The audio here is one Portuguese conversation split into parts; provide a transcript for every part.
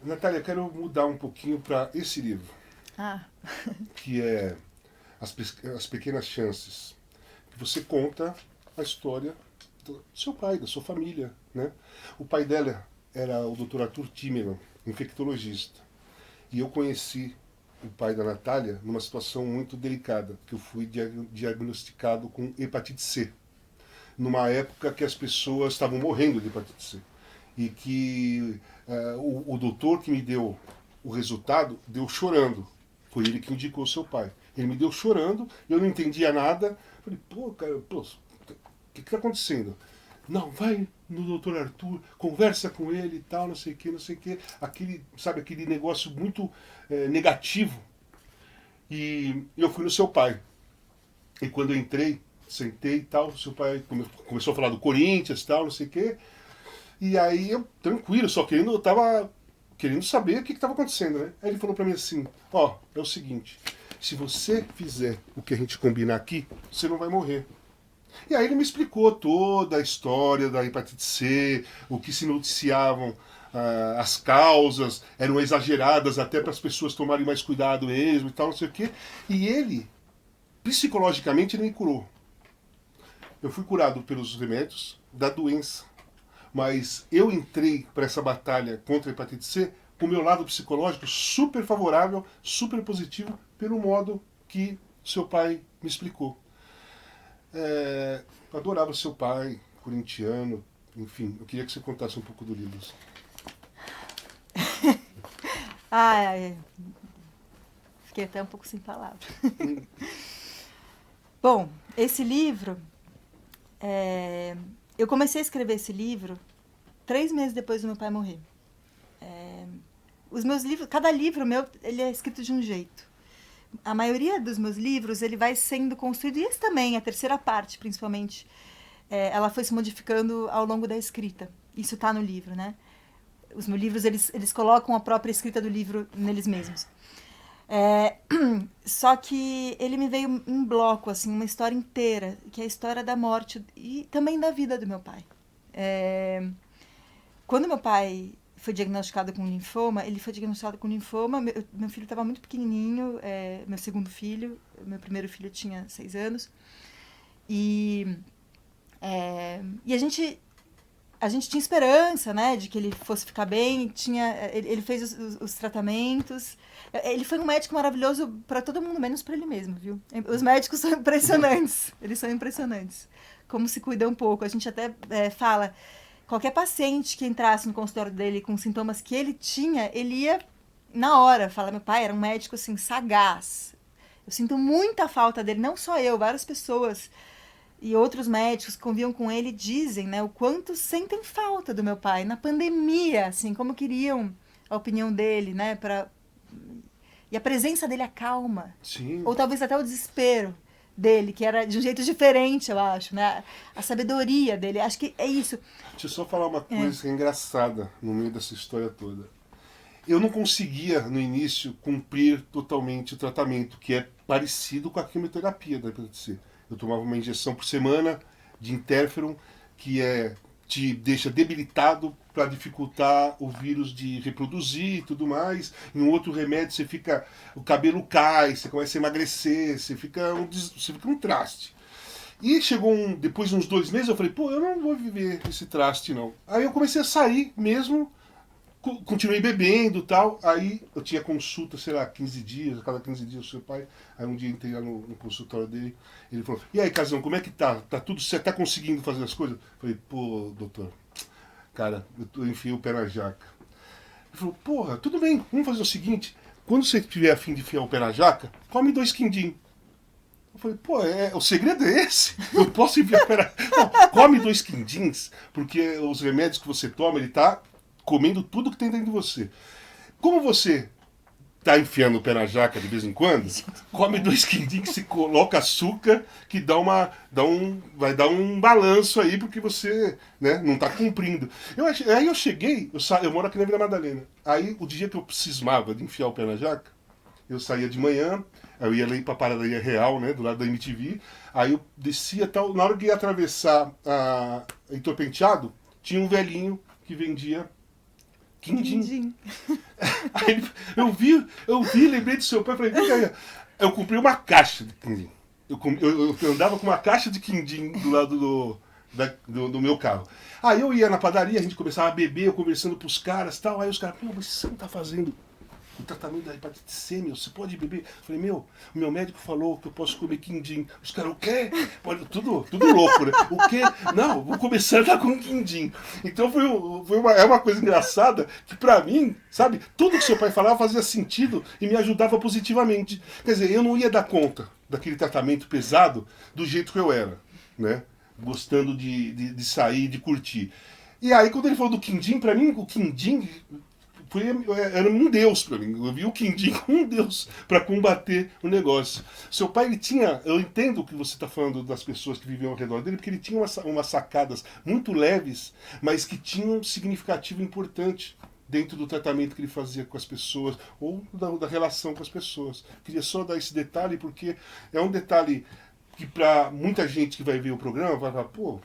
Natália, quero mudar um pouquinho para esse livro, Ah, que é As Pequenas Chances, que você conta a história do seu pai, da sua família, né? O pai dela era o Dr. Arthur Timerman, infectologista. E eu conheci o pai da Natália numa situação muito delicada, que eu fui diagnosticado com hepatite C, numa época que as pessoas estavam morrendo de hepatite C. E que o doutor que me deu o resultado deu chorando. Foi ele que indicou o seu pai. Ele me deu chorando, eu não entendia nada. Falei, pô, cara, pô, o que está acontecendo? Não, vai no doutor Arthur, conversa com ele e tal, não sei o que, não sei o que. Aquele, sabe, aquele negócio muito negativo. E eu fui no seu pai. E quando eu entrei, sentei e tal, seu pai começou a falar do Corinthians e tal, não sei o que. E aí eu, tranquilo, só querendo, eu tava querendo saber o que estava acontecendo, né? Aí ele falou pra mim assim, ó, é o seguinte, se você fizer o que a gente combinar aqui, você não vai morrer. E aí ele me explicou toda a história da hepatite C, o que se noticiavam, as causas, eram exageradas até para as pessoas tomarem mais cuidado mesmo e tal, não sei o quê. E ele, psicologicamente, ele me curou. Eu fui curado pelos remédios da doença, mas eu entrei para essa batalha contra a hepatite C com o meu lado psicológico super favorável, super positivo, pelo modo que seu pai me explicou. Adorava seu pai, corintiano, enfim, eu queria que você contasse um pouco do livro. ai, fiquei até um pouco sem palavras. Bom, esse livro, eu comecei a escrever esse livro 3 meses depois do meu pai morrer. Os meus livros, cada livro meu, ele é escrito de um jeito. A maioria dos meus livros, ele vai sendo construído, e esse também, a terceira parte, principalmente, ela foi se modificando ao longo da escrita. Isso está no livro, né? Os meus livros, eles colocam a própria escrita do livro neles mesmos. Só que ele me veio em bloco, assim, uma história inteira, que é a história da morte e também da vida do meu pai. Quando meu pai foi diagnosticado com linfoma, ele foi diagnosticado com linfoma, meu filho estava muito pequenininho, meu segundo filho, meu primeiro filho tinha 6 anos, e a gente tinha esperança, né, de que ele fosse ficar bem, ele fez os tratamentos. Ele foi um médico maravilhoso para todo mundo, menos para ele mesmo, viu? Os médicos são impressionantes, eles são impressionantes. Como se cuida um pouco. A gente até fala, qualquer paciente que entrasse no consultório dele com sintomas que ele tinha, ele ia na hora. Fala, meu pai era um médico, assim, sagaz. Eu sinto muita falta dele, não só eu, várias pessoas e outros médicos que conviviam com ele dizem, né, o quanto sentem falta do meu pai na pandemia, assim, como queriam a opinião dele, né, e a presença dele acalma, Sim. ou talvez até o desespero dele, que era de um jeito diferente, eu acho, né, a sabedoria dele, acho que é isso. Deixa eu só falar uma coisa que é engraçada no meio dessa história toda. Eu não conseguia, no início, cumprir totalmente o tratamento, que é parecido com a quimioterapia da hepatite C. Eu tomava uma injeção por semana de interferon, que te deixa debilitado para dificultar o vírus de reproduzir e tudo mais. Em um outro remédio você fica, o cabelo cai, você começa a emagrecer, você fica um traste. E chegou depois de uns 2 meses, eu falei, pô, eu não vou viver esse traste não. Aí eu comecei a sair mesmo, continuei bebendo e tal. Aí eu tinha consulta, sei lá, 15 dias, a cada 15 dias o seu pai. Aí um dia entrei lá no consultório dele, ele falou, e aí, Casão, como é que tá? Tá tudo certo? Tá conseguindo fazer as coisas? Eu falei, pô, doutor, cara, eu enfiei o pé na jaca. Ele falou, porra, tudo bem, vamos fazer o seguinte, quando você tiver a fim de enfiar o pé na jaca, come 2 quindim. Eu falei, pô, o segredo é esse? Eu posso enfiar o pé na... Não, come 2 quindins, porque os remédios que você toma, ele tá comendo tudo que tem dentro de você. Como você tá enfiando o pé na jaca de vez em quando, come 2 quindins que se coloca açúcar, que vai dar um balanço aí, porque você, né, não tá cumprindo. Aí eu cheguei, eu moro aqui na Vila Madalena. Aí o dia que eu cismava de enfiar o pé na jaca, eu saía de manhã, eu ia ali pra Padaria Real, né, do lado da MTV, aí eu descia tal, na hora que ia atravessar a Heitor Penteado, tinha um velhinho que vendia quindim. Eu vi, lembrei do seu pai, falei, eu comprei uma caixa de quindim. Eu andava com uma caixa de quindim do lado do meu carro. Aí eu ia na padaria, a gente começava a beber, eu conversando pros caras e tal. Aí os caras, mas você não tá fazendo o tratamento da hepatite C, meu? Você pode beber? Eu falei, o meu médico falou que eu posso comer quindim. Os caras, o quê? Tudo louco, né? O quê? Não, vou começar a dar com quindim. Então é uma coisa engraçada que pra mim, sabe, tudo que seu pai falava fazia sentido e me ajudava positivamente. Quer dizer, eu não ia dar conta daquele tratamento pesado do jeito que eu era, né? Gostando de sair, de curtir. E aí, quando ele falou do quindim, pra mim, o quindim era um deus pra mim. Eu vi o quindim como um deus para combater o negócio. Seu pai, ele tinha... Eu entendo o que você está falando das pessoas que viviam ao redor dele, porque ele tinha umas sacadas muito leves, mas que tinham um significativo importante dentro do tratamento que ele fazia com as pessoas, ou da relação com as pessoas. Queria só dar esse detalhe, porque é um detalhe que para muita gente que vai ver o programa vai falar, pô,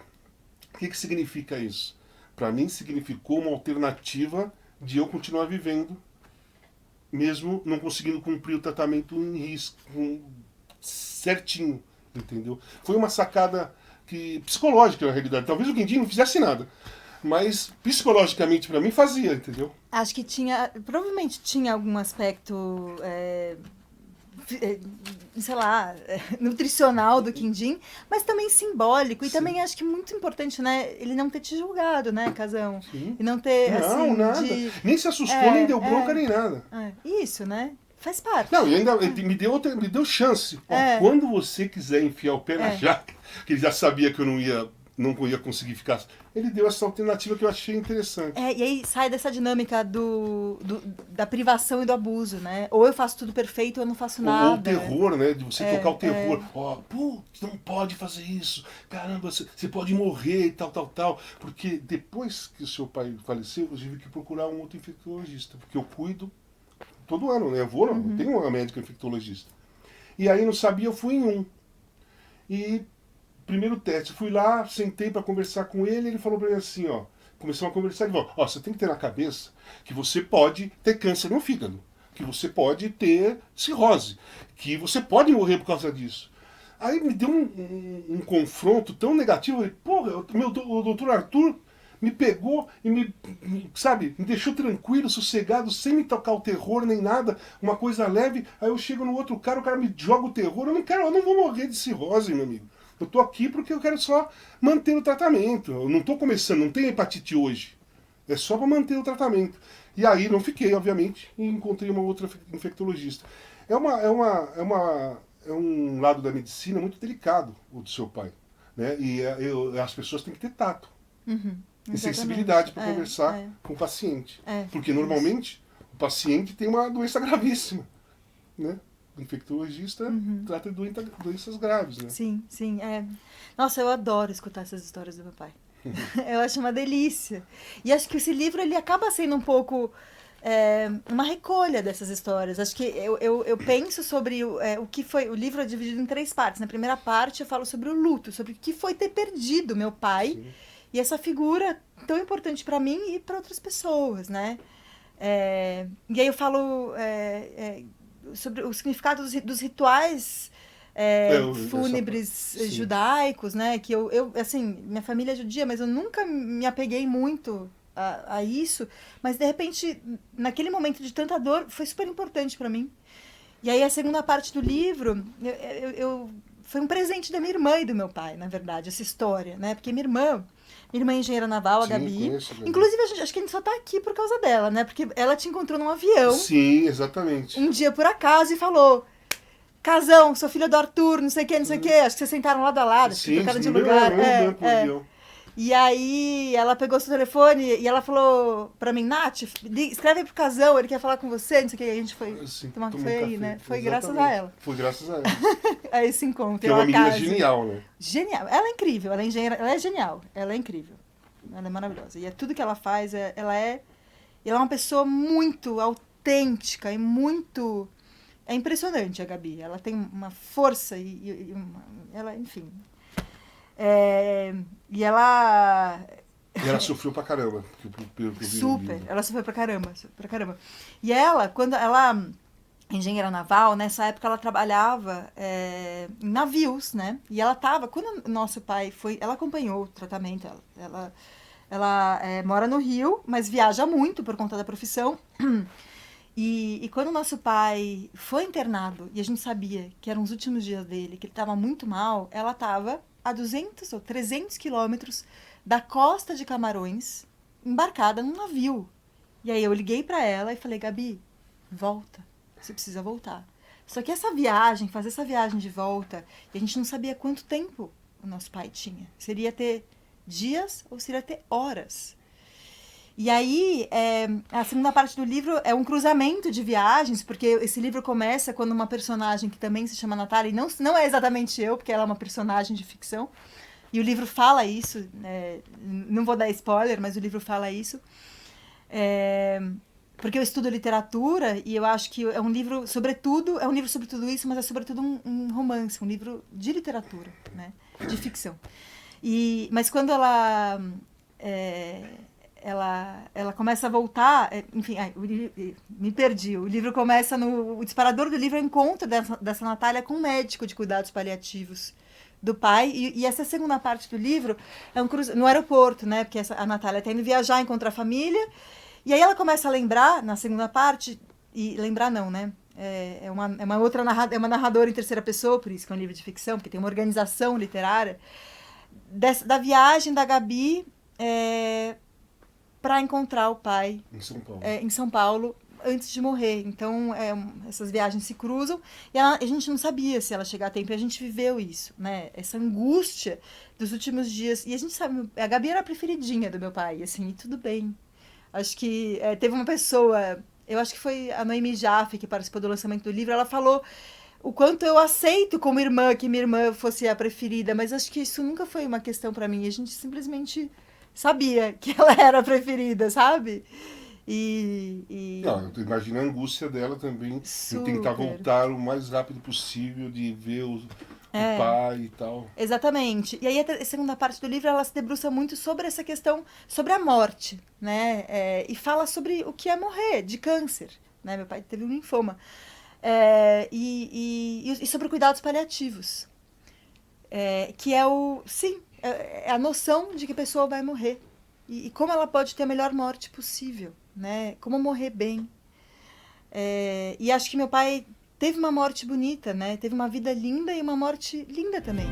o que significa isso? Para mim significou uma alternativa de eu continuar vivendo, mesmo não conseguindo cumprir o tratamento em risco, certinho, entendeu? Foi uma sacada psicológica, na realidade. Talvez o quindim não fizesse nada, mas psicologicamente para mim fazia, entendeu? Acho que provavelmente tinha algum aspecto, sei lá, nutricional do quindim, mas também simbólico. E Sim. Também acho que muito importante, né? Ele não ter te julgado, né, Casão? Sim. E não ter, não, assim, nada. Nem se assustou, nem deu bronca, nem nada. Isso, né? Faz parte. Não, e ainda me deu chance. Ó, quando você quiser enfiar o pé na jaca, que ele já sabia que eu não ia conseguir ficar. Ele deu essa alternativa que eu achei interessante. E aí sai dessa dinâmica da privação e do abuso, né? Ou eu faço tudo perfeito ou eu não faço nada. Ou o terror, né? De você tocar o terror. Ó, não pode fazer isso. Caramba, você pode morrer e tal. Porque depois que o seu pai faleceu, eu tive que procurar um outro infectologista. Porque eu cuido todo ano, né? Eu tenho uma médica infectologista. E aí não sabia, eu fui em um. E primeiro teste, fui lá, sentei para conversar com ele falou para mim assim, ó, começamos a conversar, ele falou, ó, você tem que ter na cabeça que você pode ter câncer no fígado, que você pode ter cirrose, que você pode morrer por causa disso. Aí me deu um confronto tão negativo, eu falei, porra, o doutor Arthur me pegou e me deixou tranquilo, sossegado, sem me tocar o terror nem nada, uma coisa leve, aí eu chego no outro cara, o cara me joga o terror, eu não vou morrer de cirrose, meu amigo. Eu tô aqui porque eu quero só manter o tratamento. Eu não tô começando, não tenho hepatite hoje. É só para manter o tratamento. E aí não fiquei, obviamente, e encontrei uma outra infectologista. É um lado da medicina muito delicado, o do seu pai. Né? E as pessoas têm que ter tato. E sensibilidade para conversar com o paciente. Porque normalmente o paciente tem uma doença gravíssima. Né? O infectologista trata de doenças graves, né? Sim. Nossa, eu adoro escutar essas histórias do meu pai. Eu acho uma delícia. E acho que esse livro ele acaba sendo um pouco uma recolha dessas histórias. Acho que eu penso sobre o que foi... O livro é dividido em 3 partes. Na primeira parte eu falo sobre o luto, sobre o que foi ter perdido meu pai. Sim. E essa figura tão importante para mim e para outras pessoas, né? E aí eu falo... sobre o significado dos rituais fúnebres judaicos, né? Que assim, minha família é judia, mas eu nunca me apeguei muito a isso. Mas, de repente, naquele momento de tanta dor, foi super importante para mim. E aí, a segunda parte do livro, foi um presente da minha irmã e do meu pai, na verdade, essa história, né? Porque minha irmã é engenheira naval, a Gabi. Inclusive, acho que a gente só tá aqui por causa dela, né? Porque ela te encontrou num avião. Sim, exatamente. Um dia por acaso e falou: Casão, sou filha do Arthur, não sei o que. Acho que vocês sentaram lado a lado, acho que trocaram de lugar. E aí ela pegou seu telefone e ela falou pra mim, Nath, escreve aí pro Casão, ele quer falar com você, não sei o que. A gente foi tomar café, né? Foi graças a ela. Foi graças a ela. A esse encontro. Que é uma menina genial, né? Genial. Ela é incrível, ela é engenheira, ela é genial, ela é incrível. Ela é maravilhosa. E tudo que ela faz, ela é uma pessoa muito autêntica e muito... É impressionante a Gabi. Ela tem uma força ela, enfim... e ela E ela sofreu pra caramba. Pelo que eu vi no Super, livro. ela sofreu pra caramba, sofreu pra caramba. E ela, quando ela, engenheira naval, nessa época ela trabalhava em navios, né? E ela tava, quando o nosso pai foi, ela acompanhou o tratamento, ela mora no Rio, mas viaja muito por conta da profissão. E quando o nosso pai foi internado, e a gente sabia que eram os últimos dias dele, que ele estava muito mal, ela estava a 200 ou 300 quilômetros da costa de Camarões, embarcada num navio. E aí eu liguei para ela e falei, Gabi, volta, você precisa voltar. Só que essa viagem, fazer essa viagem de volta, e a gente não sabia quanto tempo o nosso pai tinha. Seria ter dias ou seria ter horas. E aí, a segunda parte do livro é um cruzamento de viagens, porque esse livro começa quando uma personagem que também se chama Natália, e não é exatamente eu, porque ela é uma personagem de ficção, e o livro fala isso, não vou dar spoiler, mas o livro fala isso, porque eu estudo literatura e eu acho que é um livro, sobretudo, é um livro sobre tudo isso, mas é sobretudo um romance, um livro de literatura, né, de ficção. Mas quando ela começa a voltar, enfim, me perdi. O livro começa o disparador do livro é o encontro dessa Natália com um médico de cuidados paliativos do pai, e essa segunda parte do livro é no aeroporto, né, porque a Natália está indo viajar, encontrar a família, e aí ela começa a lembrar, na segunda parte, e lembrar não, né, é uma outra é uma narradora em terceira pessoa, por isso que é um livro de ficção, porque tem uma organização literária, da viagem da Gabi para encontrar o pai em São Paulo antes de morrer. Então, essas viagens se cruzam e a gente não sabia se ela chegar a tempo, e a gente viveu isso, né? Essa angústia dos últimos dias. E a gente sabe, a Gabi era a preferidinha do meu pai, assim, e tudo bem. Acho que teve uma pessoa, eu acho que foi a Noemi Jaffe, que participou do lançamento do livro, ela falou o quanto eu aceito como irmã que minha irmã fosse a preferida, mas acho que isso nunca foi uma questão para mim. A gente simplesmente sabia que ela era a preferida, sabe? Não, eu imagino a angústia dela também em tentar Super. voltar o mais rápido possível, de ver o pai e tal. Exatamente. E aí a segunda parte do livro ela se debruça muito sobre essa questão, sobre a morte, né? E fala sobre o que é morrer de câncer, né? Meu pai teve um linfoma. E sobre cuidados paliativos, que é a noção de que a pessoa vai morrer e como ela pode ter a melhor morte possível, né? Como morrer bem. E acho que meu pai teve uma morte bonita, né? Teve uma vida linda e uma morte linda também.